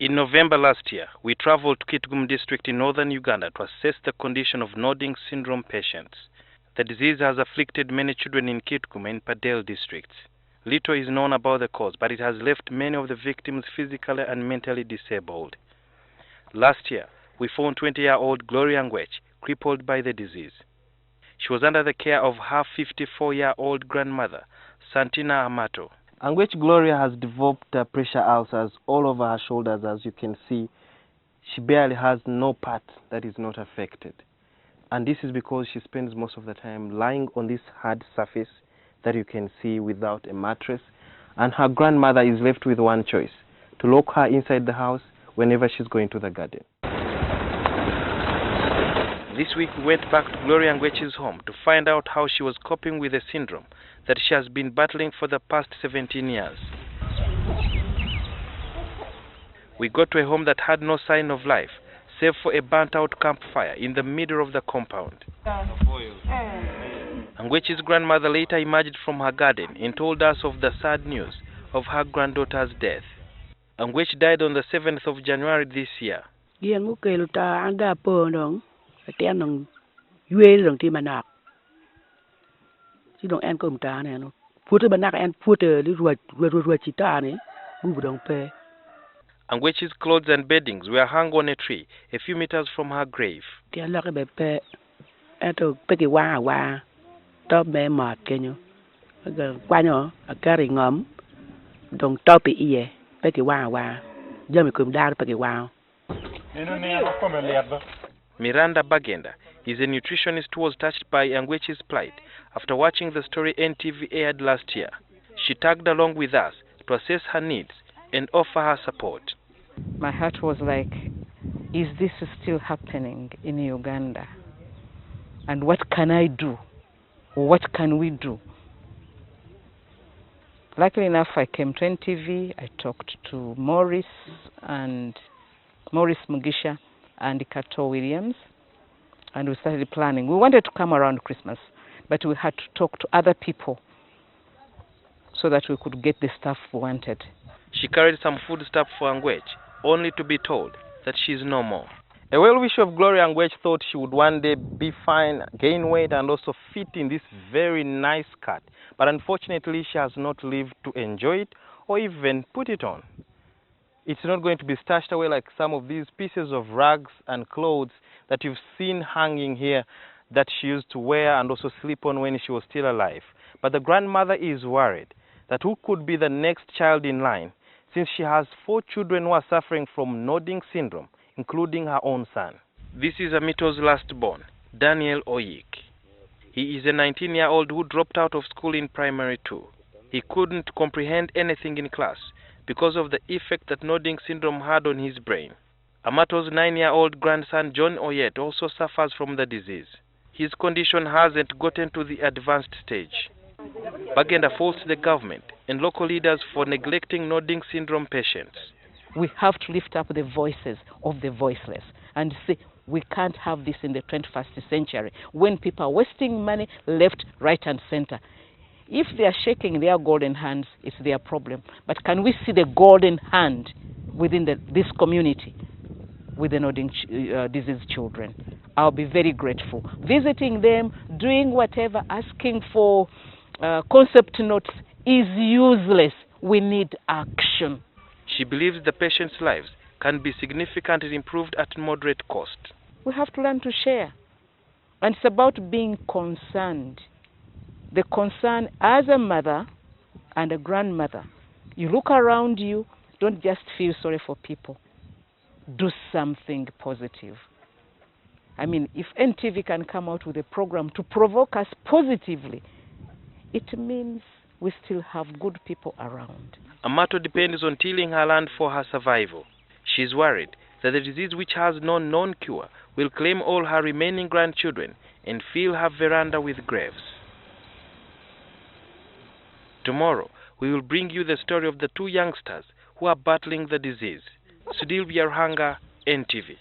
In November last year, we traveled to Kitgum district in northern Uganda to assess the condition of nodding syndrome patients. The disease has afflicted many children in Kitgum and Padel districts. Little is known about the cause, but it has left many of the victims physically and mentally disabled. Last year, we found 20-year-old Gloria Ngwech crippled by the disease. She was under the care of her 54-year-old grandmother, Santina Amato. Ngwech Gloria has developed pressure ulcers all over her shoulders. As you can see, she barely has no part that is not affected. And this is because she spends most of the time lying on this hard surface that you can see without a mattress. And her grandmother is left with one choice: to lock her inside the house whenever she's going to the garden. This week we went back to Gloria Ngwech's home to find out how she was coping with the syndrome that she has been battling for the past 17 years. We got to a home that had no sign of life, save for a burnt-out campfire in the middle of the compound. Ngwech's grandmother later emerged from her garden and told us of the sad news of her granddaughter's death. Ngwech died on the 7th of January this year. Ngwech's clothes and beddings were hung on a tree a few meters from her grave. Miranda Bagenda is a nutritionist who was touched by Ngwech's plight after watching the story NTV aired last year. She tagged along with us to assess her needs and offer her support. My heart was like, is this still happening in Uganda? And what can I do? What can we do? Luckily enough, I came to NTV. I talked to Morris Mugisha and Kato Williams, and we started planning. We wanted to come around Christmas, but we had to talk to other people so that we could get the stuff we wanted. She carried some food stuff for Ngwech, only to be told that she is no more. A well-wisher of Gloria Ngwech thought she would one day be fine, gain weight, and also fit in this very nice cut. But unfortunately, she has not lived to enjoy it or even put it on. It's not going to be stashed away like some of these pieces of rags and clothes that you've seen hanging here that she used to wear and also sleep on when she was still alive. But the grandmother is worried that who could be the next child in line, since she has 4 children who are suffering from nodding syndrome, including her own son. This is Amito's last born, Daniel Oyik. He is a 19-year-old who dropped out of school in primary 2. He couldn't comprehend anything in class because of the effect that nodding syndrome had on his brain. Amato's 9-year-old grandson John Oyet also suffers from the disease. His condition hasn't gotten to the advanced stage. Bagenda faults the government and local leaders for neglecting nodding syndrome patients. We have to lift up the voices of the voiceless and say, we can't have this in the 21st century when people are wasting money left, right, and center. If they are shaking their golden hands, it's their problem. But can we see the golden hand within this community with the nodding disease children? I'll be very grateful. Visiting them, doing whatever, asking for concept notes is useless. We need action. She believes the patients' lives can be significantly improved at moderate cost. We have to learn to share. And it's about being concerned. The concern as a mother and a grandmother. You look around you, don't just feel sorry for people. Do something positive. I mean, if NTV can come out with a program to provoke us positively, it means we still have good people around. Amato depends on tilling her land for her survival. She is worried that the disease, which has no known cure, will claim all her remaining grandchildren and fill her veranda with graves. Tomorrow, we will bring you the story of the 2 youngsters who are battling the disease. Sudhir Vyarhanga, NTV.